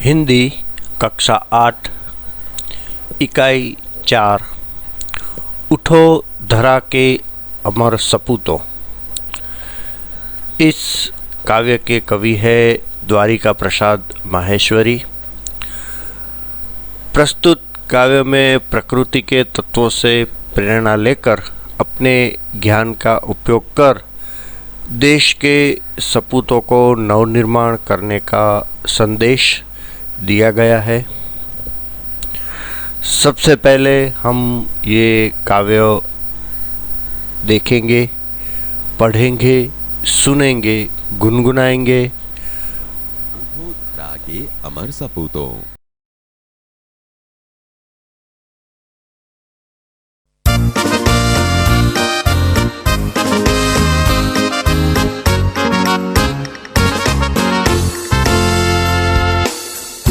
हिंदी कक्षा 8 इकाई 4 उठो धरा के अमर सपूतों। इस काव्य के कवि है द्वारिका प्रसाद माहेश्वरी। प्रस्तुत काव्य में प्रकृति के तत्वों से प्रेरणा लेकर अपने ज्ञान का उपयोग कर देश के सपूतों को नवनिर्माण करने का संदेश दिया गया है। सबसे पहले हम ये काव्य देखेंगे, पढ़ेंगे, सुनेंगे, गुनगुनाएंगे। रागे अमर सपूतों।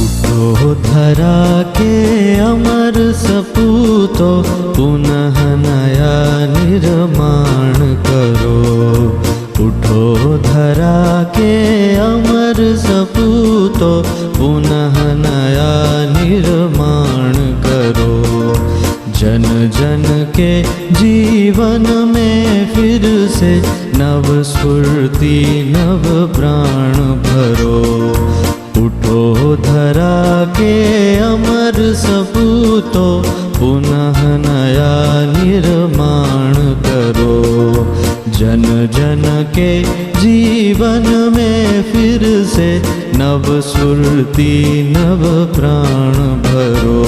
उठो धरा के अमर सपूतों, पुनः नया निर्माण करो। उठो धरा के अमर सपूतों, पुनः नया निर्माण करो। जन जन के जीवन में फिर से नव स्फूर्ति नव प्राण भरो। उठो धरा के अमर सपूतों, पुनः नया निर्माण करो। जन जन के जीवन में फिर से नव स्फूर्ति नव प्राण भरो।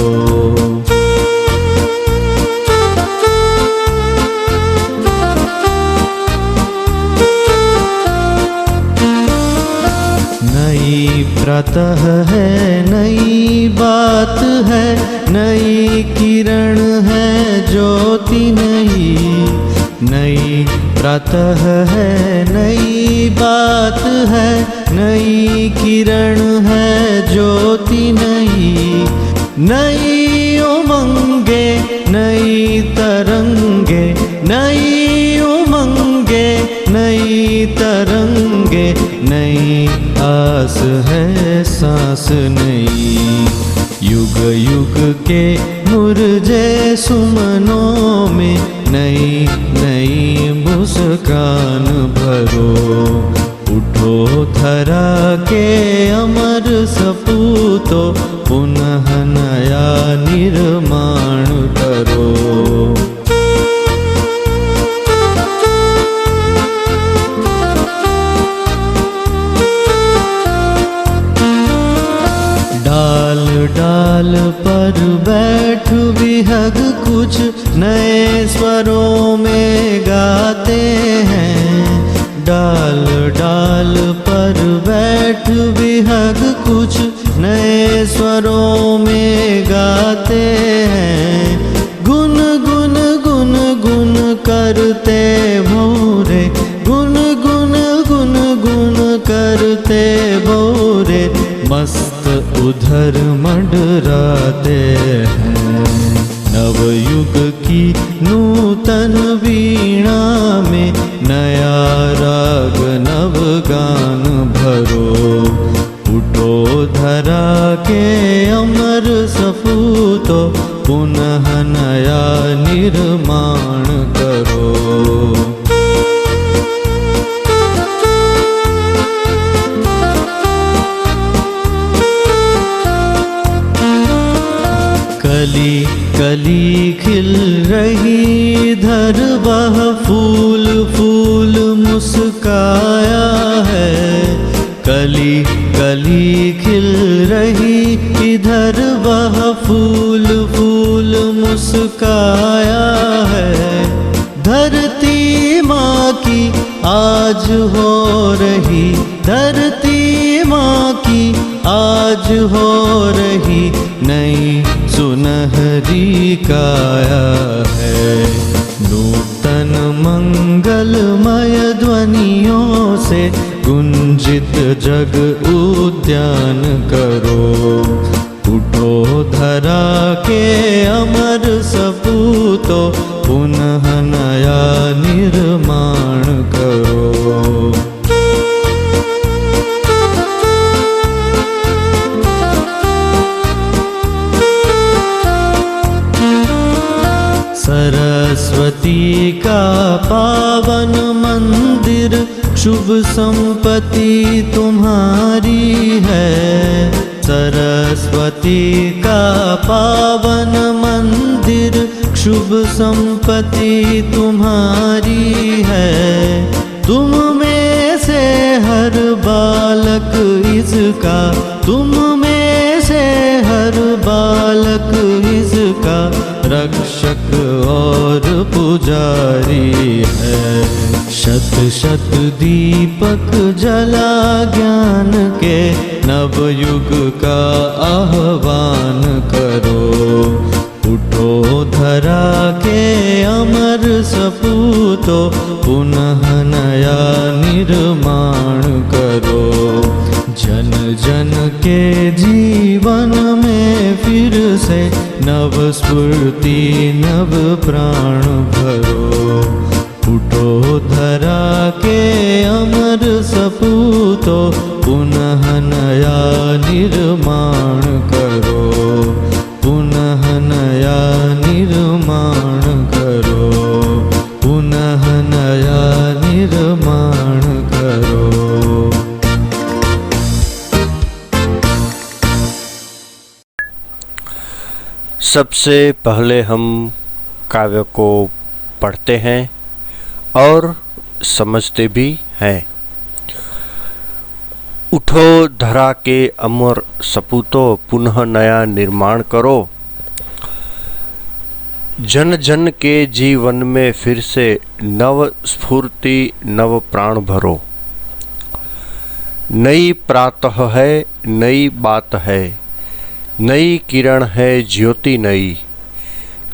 नई प्रातः है, नई बात है, नई किरण है, ज्योति नई। नई प्रातः है, नई बात है, नई किरण है, ज्योति नई। नई उमंगे, नई तरंगे, नई उमंगे, नई तरंगे, नई आस है सांस नई। युग युग के मुरझे सुमनों में नई नई मुस्कान भरो। उठो धरा के अमर सपूतों, पुनः नया निर्माण करो। डाल डाल पर बैठ विहग कुछ नए स्वरों में गाते हैं। डाल डाल पर बैठ विहग कुछ नए स्वरों में गाते हैं। गुन गुन गुन गुन करते भौरे, गुन गुन गुन गुन करते भौरे, मस्त उधर मंडराते हैं। नवयुग की नूतन वीणा में नया राग नव गान भरो। उठो धरा के अमर सपूतों, पुनः नया निर्माण करो। कली कली खिल रही इधर वह फूल फूल मुस्काया है। कली कली खिल रही इधर वह फूल फूल मुस्काया है। धरती माँ की आज हो रही, धरती माँ की आज हो रही नई सुनहरी काया है। नूतन मंगलमय ध्वनियों से गुंजित जग उद्यान करो। उठो धरा के अमर सपूतों, पुनः नया निर्माण करो। सरस्वती का पावन मंदिर, शुभ संपत्ति तुम्हारी है। सरस्वती का पावन मंदिर, शुभ संपत्ति तुम्हारी है। तुम में से हर बालक इसका, तुम में से हर बालक इसका रक्षक और पुजारी है। शत शत दीपक जला ज्ञान के, नवयुग का आह्वान करो। उठो धरा के अमर सपूतो, पुनः नया निर्माण करो। जन जन के जीवन में फिर से नव स्फूर्ति नव प्राण भरो। उठो धरा के अमर सपूतो, पुनः नया निर्माण करो। पुनः नया निर्माण करो, पुनः नया निर्माण करो। सबसे पहले हम काव्य को पढ़ते हैं और समझते भी हैं। उठो धरा के अमर सपूतो, पुनः नया निर्माण करो। जन जन के जीवन में फिर से नव स्फूर्ति नव प्राण भरो। नई प्रातः है, नई बात है, नई किरण है ज्योति नई।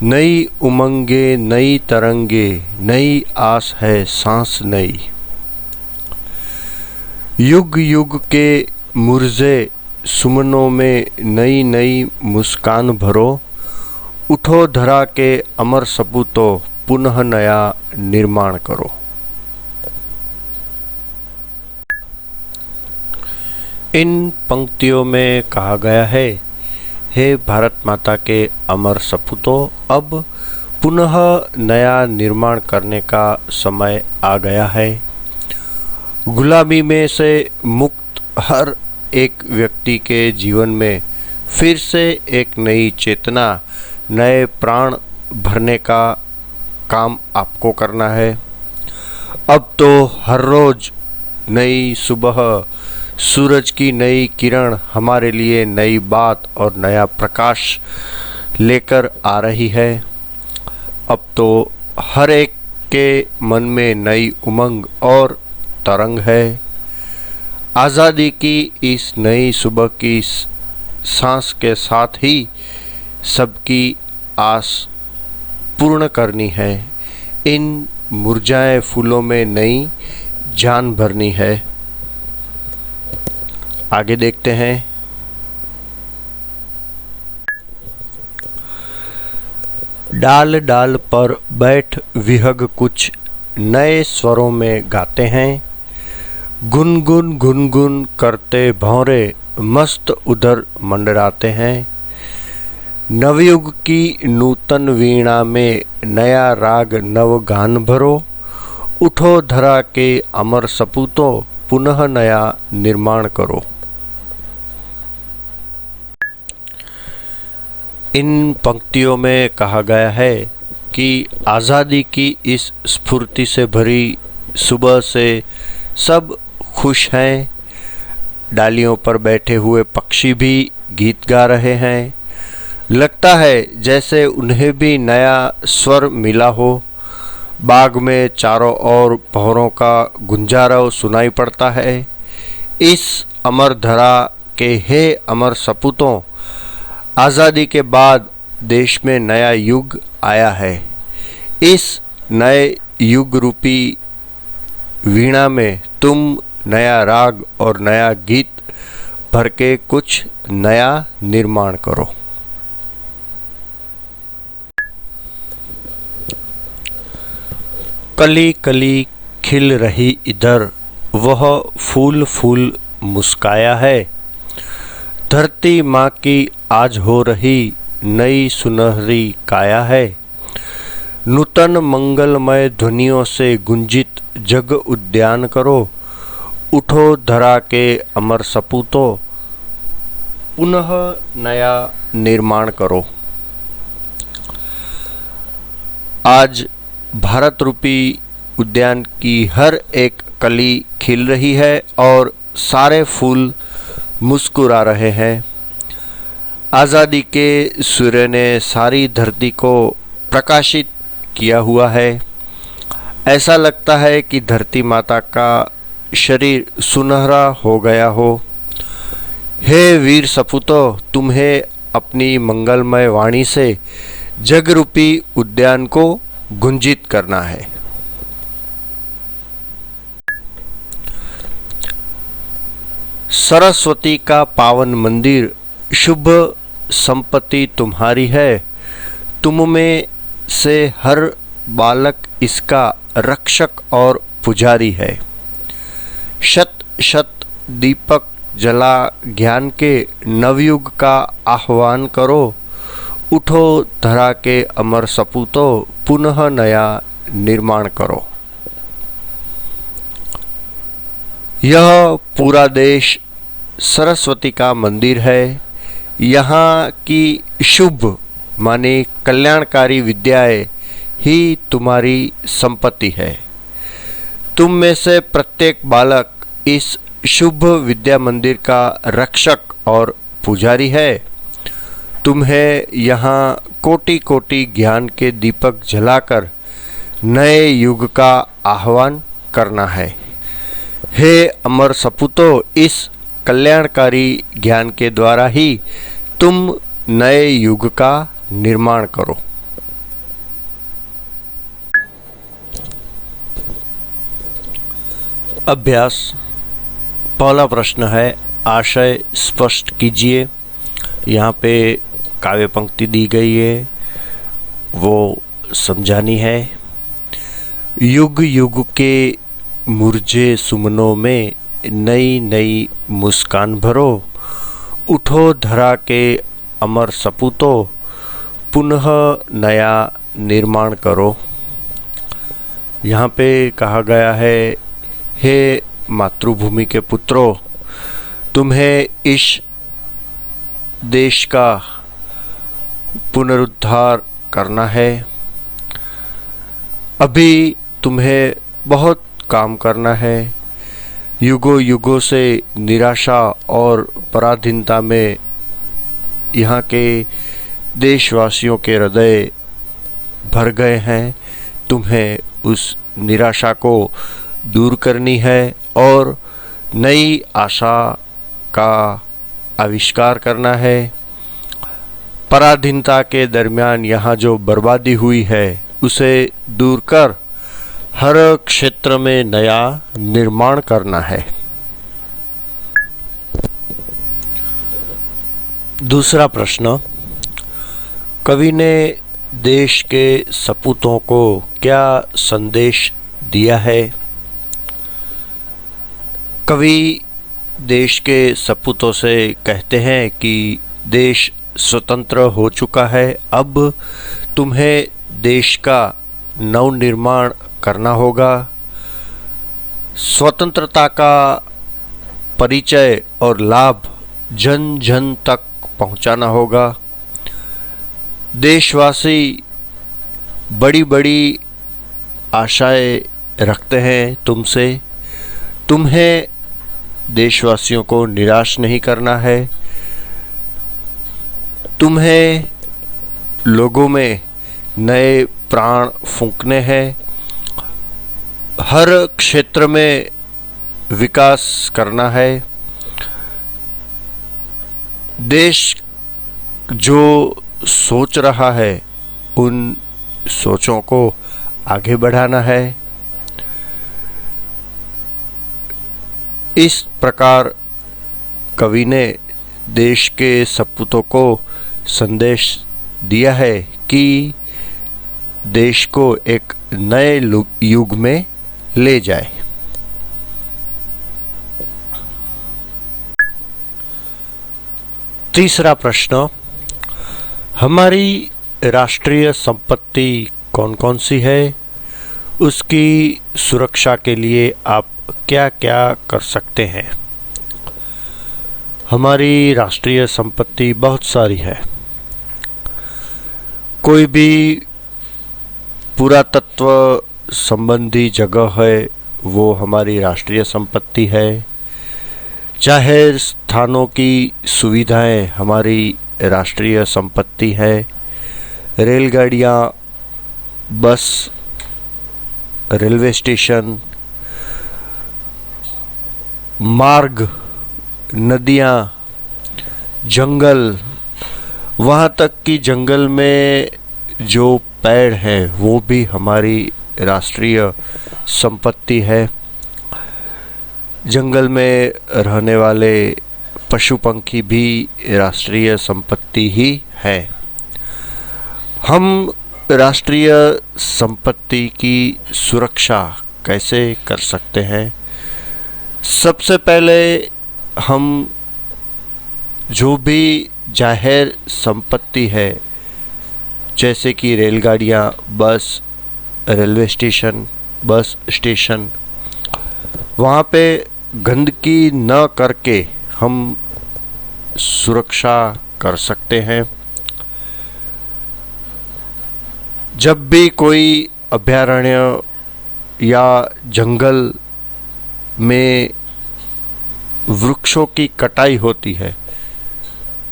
नई उमंगे नई तरंगे, नई आस है सांस नई। युग युग के मुरझे सुमनों में नई नई मुस्कान भरो। उठो धरा के अमर सपूतो, पुनः नया निर्माण करो। इन पंक्तियों में कहा गया है, हे भारत माता के अमर सपूतों, अब पुनः नया निर्माण करने का समय आ गया है। गुलामी में से मुक्त हर एक व्यक्ति के जीवन में फिर से एक नई चेतना, नए प्राण भरने का काम आपको करना है। अब तो हर रोज नई सुबह सूरज की नई किरण हमारे लिए नई बात और नया प्रकाश लेकर आ रही है। अब तो हर एक के मन में नई उमंग और तरंग है। आज़ादी की इस नई सुबह की सांस के साथ ही सबकी आस पूर्ण करनी है। इन मुरझाए फूलों में नई जान भरनी है। आगे देखते हैं। डाल डाल पर बैठ विहग कुछ नए स्वरों में गाते हैं। गुनगुन गुनगुन करते भौरे मस्त उधर मंडराते हैं। नवयुग की नूतन वीणा में नया राग नव गान भरो। उठो धरा के अमर सपूतों, पुनः नया निर्माण करो। इन पंक्तियों में कहा गया है कि आज़ादी की इस स्फूर्ति से भरी सुबह से सब खुश हैं। डालियों पर बैठे हुए पक्षी भी गीत गा रहे हैं। लगता है जैसे उन्हें भी नया स्वर मिला हो। बाग में चारों ओर भंवरों का गुंजारव सुनाई पड़ता है। इस अमर धरा के हे अमर सपूतों, आज़ादी के बाद देश में नया युग आया है। इस नए युग रूपी वीणा में तुम नया राग और नया गीत भर के कुछ नया निर्माण करो। कली कली खिल रही इधर, वह फूल फूल मुस्काया है। धरती माँ की आज हो रही नई सुनहरी काया है। नूतन मंगलमय ध्वनियों से गुंजित जग उद्यान करो। उठो धरा के अमर सपूतों, पुनः नया निर्माण करो। आज भारत रूपी उद्यान की हर एक कली खिल रही है और सारे फूल मुस्कुरा रहे हैं। आज़ादी के सूर्य ने सारी धरती को प्रकाशित किया हुआ है। ऐसा लगता है कि धरती माता का शरीर सुनहरा हो गया हो। हे वीर सपूतों, तुम्हें अपनी मंगलमय वाणी से जगरूपी उद्यान को गुंजित करना है। सरस्वती का पावन मंदिर, शुभ संपत्ति तुम्हारी है। तुम में से हर बालक इसका रक्षक और पुजारी है। शत शत दीपक जला ज्ञान के नवयुग का आह्वान करो। उठो धरा के अमर सपूतों, पुनः नया निर्माण करो। यह पूरा देश सरस्वती का मंदिर है। यहाँ की शुभ माने कल्याणकारी विद्याएं ही तुम्हारी संपत्ति है। तुम में से प्रत्येक बालक इस शुभ विद्या मंदिर का रक्षक और पुजारी है। तुम्हें यहाँ कोटि कोटि ज्ञान के दीपक जलाकर नए युग का आह्वान करना है। हे अमर सपूतों, इस कल्याणकारी ज्ञान के द्वारा ही तुम नए युग का निर्माण करो। अभ्यास। पहला प्रश्न है, आशय स्पष्ट कीजिए। यहाँ पे काव्य पंक्ति दी गई है, वो समझानी है। युग युग के मुरझे सुमनों में नई नई मुस्कान भरो। उठो धरा के अमर सपूतों, पुनः नया निर्माण करो। यहाँ पे कहा गया है, हे मातृभूमि के पुत्रों, तुम्हें इस देश का पुनरुद्धार करना है। अभी तुम्हें बहुत काम करना है। युगों युगों से निराशा और पराधीनता में यहाँ के देशवासियों के हृदय भर गए हैं। तुम्हें उस निराशा को दूर करनी है और नई आशा का आविष्कार करना है। पराधीनता के दरमियान यहाँ जो बर्बादी हुई है उसे दूर कर हर क्षेत्र में नया निर्माण करना है। दूसरा प्रश्न, कवि ने देश के सपूतों को क्या संदेश दिया है? कवि देश के सपूतों से कहते हैं कि देश स्वतंत्र हो चुका है। अब तुम्हें देश का नवनिर्माण करना होगा। स्वतंत्रता का परिचय और लाभ जन जन तक पहुंचाना होगा। देशवासी बड़ी बड़ी आशाएं रखते हैं तुमसे। तुम्हें देशवासियों को निराश नहीं करना है। तुम्हें लोगों में नए प्राण फूंकने हैं। हर क्षेत्र में विकास करना है। देश जो सोच रहा है उन सोचों को आगे बढ़ाना है। इस प्रकार कवि ने देश के सपूतों को संदेश दिया है कि देश को एक नए युग में ले जाए। तीसरा प्रश्न, हमारी राष्ट्रीय संपत्ति कौन कौन सी है, उसकी सुरक्षा के लिए आप क्या क्या कर सकते हैं। हमारी राष्ट्रीय संपत्ति बहुत सारी है। कोई भी पुरातत्व संबंधी जगह है वो हमारी राष्ट्रीय संपत्ति है। जाहिर स्थानों की सुविधाएं हमारी राष्ट्रीय संपत्ति है। रेलगाड़ियाँ, बस, रेलवे स्टेशन, मार्ग, नदियाँ, जंगल, वहाँ तक कि जंगल में जो पेड़ हैं वो भी हमारी राष्ट्रीय संपत्ति है। जंगल में रहने वाले पशु पंखी भी राष्ट्रीय संपत्ति ही है। हम राष्ट्रीय संपत्ति की सुरक्षा कैसे कर सकते हैं? सबसे पहले हम जो भी जाहिर संपत्ति है, जैसे कि रेलगाड़ियाँ, बस, रेलवे स्टेशन, बस स्टेशन, वहाँ पे गंदगी न करके हम सुरक्षा कर सकते हैं। जब भी कोई अभयारण्य या जंगल में वृक्षों की कटाई होती है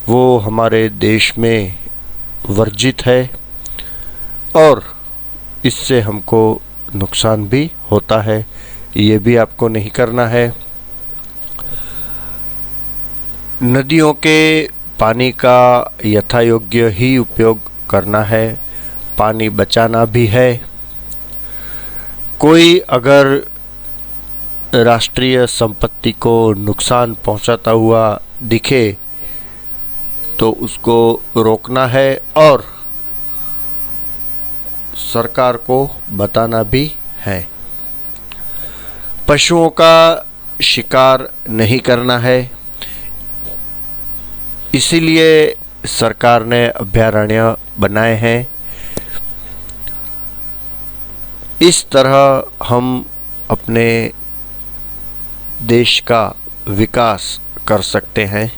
वो हमारे देश में वर्जित है और इससे हमको नुकसान भी होता है। ये भी आपको नहीं करना है। नदियों के पानी का यथायोग्य ही उपयोग करना है। पानी बचाना भी है। कोई अगर राष्ट्रीय संपत्ति को नुकसान पहुंचाता हुआ दिखे तो उसको रोकना है और सरकार को बताना भी है। पशुओं का शिकार नहीं करना है, इसीलिए सरकार ने अभयारण्य बनाए हैं। इस तरह हम अपने देश का विकास कर सकते हैं।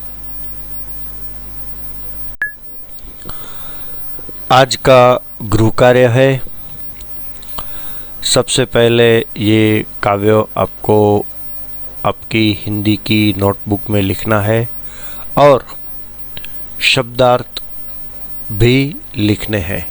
आज का गृह कार्य है, सबसे पहले ये काव्य आपको आपकी हिंदी की नोटबुक में लिखना है और शब्दार्थ भी लिखने हैं।